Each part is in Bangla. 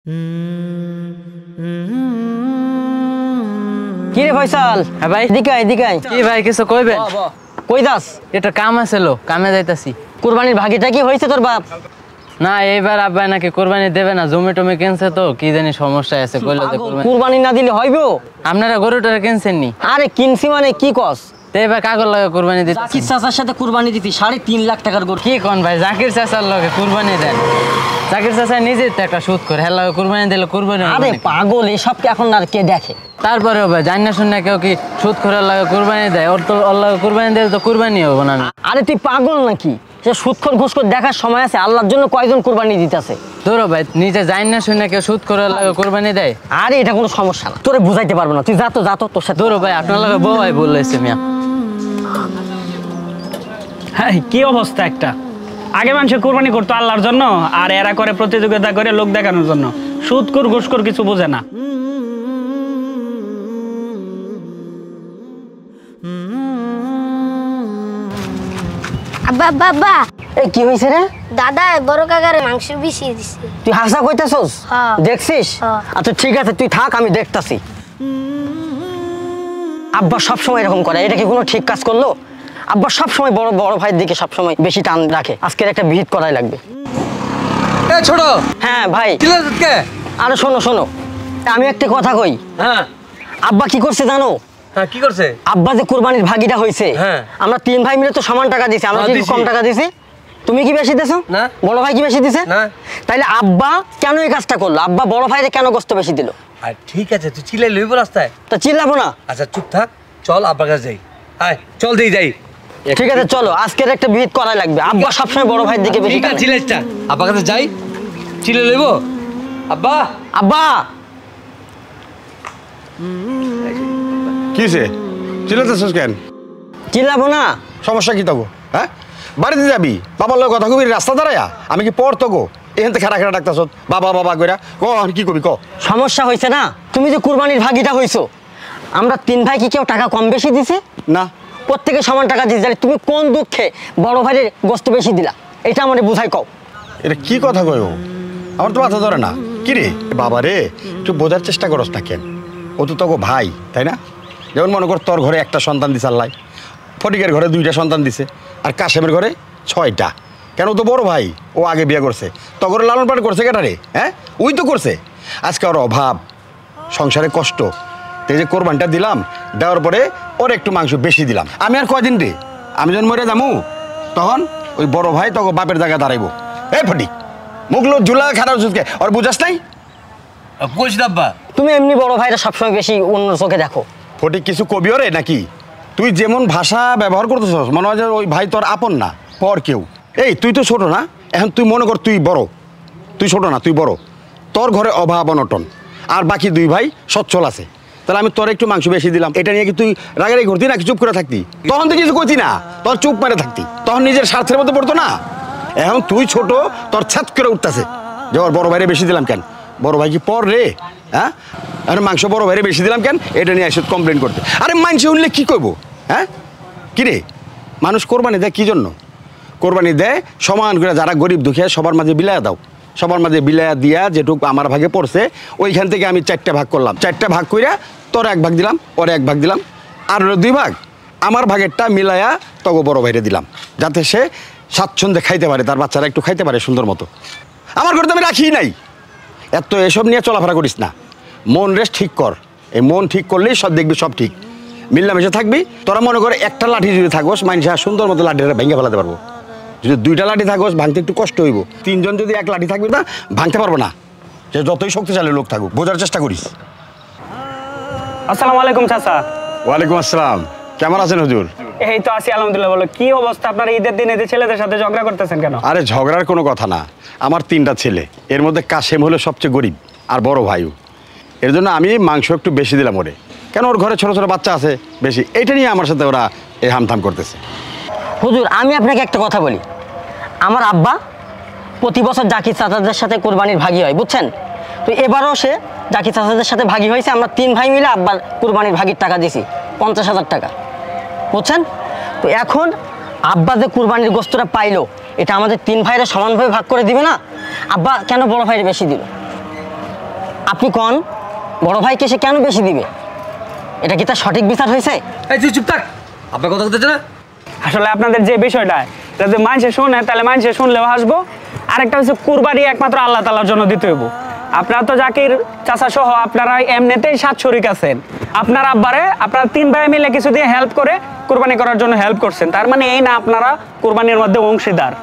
কি রে ফয়সাল? হ্যাঁ ভাই। এদিকে আয়, এদিকে আয়। কি ভাই কিছু কইবেন? কই দাস? এটা কাম আছিল, কামে যাইতাছি। কুরবানির ভাগিটা কি হয়েছে তোর বাপ? না এইবার আব্বা নাকি কুরবানি দেবে না, জমি টমি কিনছে তো কি জানি সমস্যা আছে, কইলো যে কুরবানি না দিলে হইবো? আপনারা গরুটারে কিনছেন নি? আরে কিনছি মানে কি কস? তো এবার কাগজ লাগে কুরবানি দিতে। জাকির চাচার সাথে কুরবানি দিতি 3.5 লাখ টাকার গরু। কি কোন ভাই, জাকির চাচার লগে কুরবানি দেন? জাকির চাচা নিজে তো একটা সুদ করে, হ্যাঁ লগে কুরবানি দিলে কুরবানি হবে আরে নাকি? পাগল, এসব কি এখন আর কে দেখে? তারপরেও ভাই জানি না শুনে কেউ কি সুদ করে লাগে কুরবানি দেয়? ওর তো ওর লগে কুরবানি দিলে তো কুরবানি হবে না। আরে তুই পাগল নাকি? সে সুদখোর ঘুষখোর দেখার সময় আছে? আল্লাহর জন্য কয়জন কুরবানি দিতেছে? ধরো ভাই, নিজে জানি না শুনে কেউ সুদ করে লাগে কুরবানি দেয়? আরে এটা কোনো সমস্যা না, তোরে বুঝাইতে পারবো না, তুই যা তো তোর সাথে। ধরো ভাই, আপনার লগে বউ ভাই বললেছে মিয়া। হ্যাঁ, কি অবস্থা একটা! আগে মানুষ কোরবানি করতো আল্লাহর জন্য, আর এরা করে প্রতিযোগিতা করে লোক দেখানোর জন্য। সুদখোর ঘুষখোর কিছু বোঝে না। আব্বা বাবা, এই কি হইছে রে? দাদা বড় কাকারে মাংস বিছিয়ে দিছে। তুই হাসা কইতাছস? হ্যাঁ। দেখছিস? হ্যাঁ। আচ্ছা ঠিক আছে, তুই থাক, আমি দেখতাছি। আব্বা সবসময় এরকম করে, এটা কি কোনো ঠিক কাজ করলো? আব্বা সবসময় বড় বড় ভাইয়ের দিকে সবসময় বেশি টান রাখে। আজকের একটা ভিজিট করাই লাগবে। এ ছোট, হ্যাঁ ভাই। কে? আরে শোনো, আমি একটা কথা কই। হ্যাঁ আব্বা কি করছে জানো? হ্যাঁ, কি করছে? আব্বা যে কুরবানির ভাগিটা হয়েছে, হ্যাঁ। আমরা 3 ভাই মিলে তো সমান টাকা দিছি। আমরা কি দিছি। কম টাকা দিছি? তুমি কি বেশি দিছো? না। বড় ভাই কি বেশি দিছে? না। তাইলে আব্বা কেন এই কাজটা করলো? আব্বা বড় ভাইরে কেন গোস্ত বেশি দিল? আর ঠিক আছে, তুই চিল্লাই লইব রাস্তায়। তা চিল্লাবো না? আচ্ছা চুপ থাক, চল আব্বার কাছে যাই। আয় চল দেই যাই। ঠিক আছে চলো, আজকের একটা ভিজিট করাই লাগবে। আব্বা সবসময় বড় ভাইয়ের দিকে বেশি ঠিক আছে, টানে। চিল্লাইস না, আব্বার কাছে যাই, চিল্লাই লইব। আব্বা, আব্বা কি হয়েছে? চিল্লাতেছিস কেন? চিল্লাবো না? সমস্যা কি তগো? হ্যাঁ, বাড়িতে যাবি, বাবার লোক কথা কবি রাস্তা দাঁড়ায়া? আমি কি পড় তগো? এখান থেকে খেড়া ডাকতাছ বাবা বাবা কইরা? ক কি কবি ক? সমস্যা হয়েছে না? তুমি যে কুরবানির ভাগিটা হইছো, আমরা 3 ভাই কি কেউ টাকা কম বেশি দিছে? না। প্রত্যেকে সমান টাকা দিছে। তাহলে তুমি কোন দুঃখে বড় ভাইয়ের গোস্ত বেশি দিলা? এটা আমারে বুঝাই কও। এটা কি কথা কয় ও? আমার তো মাথা ধরে না। কি রে বাবা রে, একটু বোঝার চেষ্টা করস না কেন? ও তো তগো ভাই, তাই না? যেমন মনে কর তোর ঘরে একটা সন্তান দিছে আল্লাহ, ফটিকের ঘরে 2টা সন্তান দিছে, আর কাশেমের ঘরে 6টা। কেন? ও তো বড় ভাই, ও আগে বিয়ে করছে। তগরে লালন পালন করছে কেটা রে? হ্যাঁ, ওই তো করছে। আজকে ওর অভাব, সংসারে কষ্ট, এই যে কোরবানটা দিলাম, দেওয়ার পরে ওর একটু মাংস বেশি দিলাম। আমি আর কয়দিন রে, আমি যখন মরে যামু তখন ওই বড় ভাই তখন বাপের জায়গায় দাঁড়াইবো। এই ফটিক, মুখলো ঝুলা খারাপ সুচকে ওর বুঝাস নাই? কইস না আব্বা। তুমি এমনি বড় ভাইরা সবসময় বেশি অন্য চোখে দেখো। ফটিক কিছু কবিও রে নাকি? তুই যেমন ভাষা ব্যবহার করতেছস মনে হয় যে ওই ভাই তোর আপন না, পর কেউ। এই তুই তো ছোট না, এখন তুই মনে কর তুই বড়, তুই ছোট না, তুই বড়। তোর ঘরে অভাব অনটন, আর বাকি 2 ভাই সচ্ছল আছে। তাহলে আমি তোর একটু মাংস বেশি দিলাম, এটা নিয়ে কি তুই রাগারাগি করতি নাকি চুপ করে থাকতি? তখন তো কিছু কইতি না, তোর চুপ মেরে থাকতি, তখন নিজের স্বার্থের মধ্যে পড়তো না। এখন তুই ছোট, তোর ছাত করে উঠতেছে যে ওর বড় ভাইরে বেশি দিলাম কেন? বড় ভাই কি পর রে? হ্যাঁ, আরে মাংস বড় ভাইরে বেশি দিলাম কেন এটা নিয়ে এসে কমপ্লেন করতে। আরে মানুষ উঠলে কী করবো? হ্যাঁ, কী রে, মানুষ কোরবানি দেয় কী জন্য? কোরবানি দেয় সমান করে, যারা গরিব দুঃখী সবার মাঝে বিলায়া দাও, সবার মাঝে বিলায়া দিয়া যেটুকু আমার ভাগে পড়ছে ওইখান থেকে আমি 4টা ভাগ করলাম। 4টা ভাগ কইরা তোর 1 ভাগ দিলাম, ওর 1 ভাগ দিলাম, আর 2 ভাগ আমার ভাগেরটা মিলায়া তগো বড় ভাইরে দিলাম, যাতে সে স্বাচ্ছন্দ্যে খাইতে পারে, তার বাচ্চারা একটু খাইতে পারে সুন্দর মতো। আমার ঘরে তো আমি রাখি নাই। এত এসব নিয়ে চলাফেরা করিস না, মন রেস্ট ঠিক কর। এই মন ঠিক করলেই সব দেখবি সব ঠিক, মিল্লামেশে থাকবি। তোরা মনে করে একটা লাঠি যদি থাকোস মানুষ সুন্দর মতো লাঠিটা ভেঙে ফেলাতে পারবো। যদি 2টা লাঠি থাকোস ভাঙতে একটু কষ্ট হইব। 3 জন যদি 1 লাঠি থাকবি না, ভাঙতে পারবো না। যে যতই শক্তিশালী লোক থাকুক, বোঝার চেষ্টা করিস। আসসালামু আলাইকুম চাচা। ওয়ালাইকুম আসসালাম। কেমন আছেন হুজুর? এই তো আছি আলহামদুলিল্লাহ। বলো কি অবস্থা আপনার? ঈদের দিন এদের ছেলেদের সাথে ঝগড়া করতেছেন কেন? আরে ঝগড়ার কোনো কথা না, আমার 3টা ছেলে, এর মধ্যে কাশেম হলো সবচেয়ে গরিব আর বড় ভাইও। এর জন্য আমি মাংস একটু বেশি দিলাম ওরে। কেন? ওর ঘরে ছোট ছোট বাচ্চা আছে বেশি, এইটা নিয়ে আমার সাথে ওরা এই হামথাম করতেছে। হুজুর আমি আপনাকে একটা কথা বলি, আমার আব্বা প্রতি বছর জাকির চাচাদের সাথে কুরবানির ভাগি হয়, বুঝছেন? তো এবারও সে জাকির চাচাদের সাথে ভাগি হয়েছে। আমরা 3 ভাই মিলে আব্বার কুরবানির ভাগির টাকা দিছি 50,000 টাকা, বুঝছেন? তো এখন আব্বা যে কুরবানির গোস্তটা পাইলো, এটা আমাদের 3 ভাইরা সমানভাবে ভাগ করে দিবে না? আব্বা কেন বড় ভাইয়ের বেশি দিল? আপনি কোন বড় ভাইকে সে কেন বেশি দিবে? এটা কি তার সঠিক বিচার হয়েছে? এই তুই চুপ থাক, আপনার কথা বলতেছে না। আসলে আপনাদের যে বিষয়টা এটা যদি মানুষে শুনে তাহলে মানুষে শুনলেও হাসবো। আরেকটা হচ্ছে কুরবানি একমাত্র আল্লাহ তাআলার জন্য দিতে হইব। আপনারা তো জাকির চাচা সহ আপনারা এমনিতেই 7 শরিক আছেন। আপনার আব্বারে আপনারা 3 ভাই মিলে কিছু দিয়ে হেল্প করে কুরবানি করার জন্য হেল্প করছেন, তার মানে এই না আপনারা কুরবানির মধ্যে অংশীদার।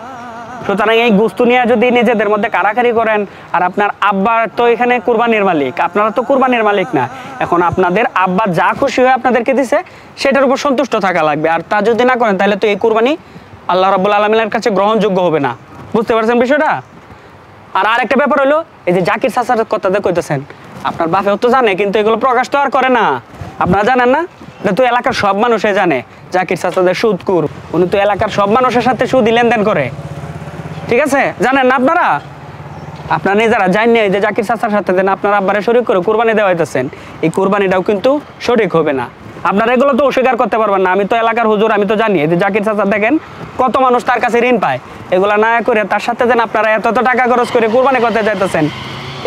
সুতরাং এই গোশত নিয়ে যদি নিজেদের মধ্যে কারাকারি করেন, আর আপনার আব্বা তো এখানে কুরবানির মালিক, আপনারা তো কুরবানির মালিক না। এখন আপনাদের আব্বা যা খুশি হয়ে আপনাদেরকে দিছে সেটার উপর সন্তুষ্ট থাকা লাগবে। আর তা যদি না করেন তাহলে তো এই কুরবানি আল্লাহ রাব্বুল আলামিনের কাছে গ্রহণযোগ্য হবে না। বুঝতে পারছেন বিষয়টা? আর আরেকটা ব্যাপার হলো, এই যে জাকির চাচার কথাটা কইতেছেন, আপনার বাপেও তো জানে, কিন্তু এগুলো প্রকাশ তো আর করে না। আপনারা জানেন না? এটা তো এলাকার সব মানুষই জানে জাকির চাচাদের সুদকুর। উনি তো এলাকার সব মানুষের সাথে সুদি লেনদেন করে। ঠিক আছে, জানেন না আপনারা? আপনারা নিজেরা জানেন এই যে জাকির চাচার সাথে দেন আপনারা আব্বারে শরীক করে কুরবানি দেওয়া হইতেছেন, এই কুরবানিটাও কিন্তু সঠিক হবে না। আপনারা এগুলো তো অস্বীকার করতে পারবেন না। আমি তো এলাকার হুজুর, আমি তো জানি এই যে জাকির চাচা দেখেন কত মানুষ তার কাছে ঋণ পায়। এগুলা না করে তার সাথে যেন আপনারা এত টাকা খরচ করে কুরবানি করতে যাইতেছেন,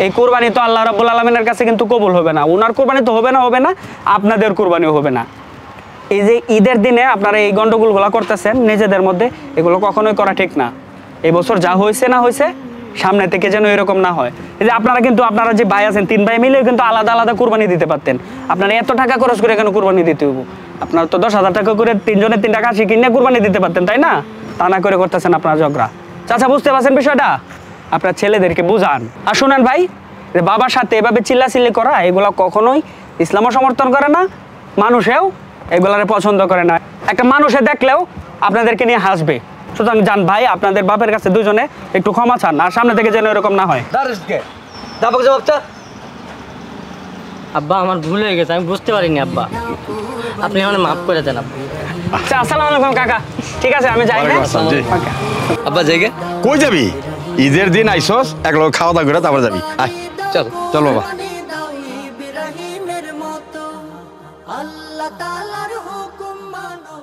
এই কুরবানি তো আল্লাহ রাব্বুল আলামিনের কাছে কিন্তু কবুল হবে না। ওনার কুরবানি তো হবে না, আপনাদের কুরবানিও হবে না। এই যে ঈদের দিনে আপনারা এই গন্ডগোলগুলো করতেছেন নিজেদের মধ্যে, এগুলো কখনোই করা ঠিক না। এই বছর যা হয়েছে না হয়েছে, সামনে থেকে যেন এরকম না হয়। এই যে আপনারা যে ভাই আছেন 3 ভাই মিলে কিন্তু আলাদা আলাদা কুরবানি দিতে পারতেন। আপনারা এত টাকা খরচ করে এখানে কুরবানি দিতে হইব? আপনারা তো 10,000 টাকা করে 3 জনের 3 টাকা কিনে কুরবানি দিতে পারতেন, তাই না? তা না করে করতেছেন আপনারা ঝগড়া। চাচা বুঝতে পারছেন বিষয়টা? আপনার ছেলেদেরকে বুঝান। আর শুনেন ভাই, যে বাবার সাথে এভাবে চিল্লাচিল্লি করা এগুলো কখনোই ইসলামও সমর্থন করে না, মানুষেও এগুলারে পছন্দ করে না। একটা মানুষে দেখলেও আপনাদেরকে নিয়ে হাসবে। সুতরাং জান ভাই, আপনাদের বাপের কাছে দুজনে একটু ক্ষমা চান, আর সামনে থেকে যেন এরকম না হয়। দাঁড়াসকে দাবাক জবাব চা। আব্বা আমার ভুল হয়ে গেছে, আমি বুঝতে পারিনি আব্বা, আপনি আমার মাফ করে দেন আব্বা। আচ্ছা, আসসালামু আলাইকুম কাকা। ঠিক আছে, আমি যাই। ওয়ালাইকুম আসসালাম, জি। ওকে। আব্বা জায়গা কই যাবি? ঈদের দিন আইসস, একলগে খাওয়া দাওয়া করে তারপর যাবি। আয় চল। চল বাবা। ইব্রাহিমের মতো আল্লাহ তাআলার হুকুম মানো।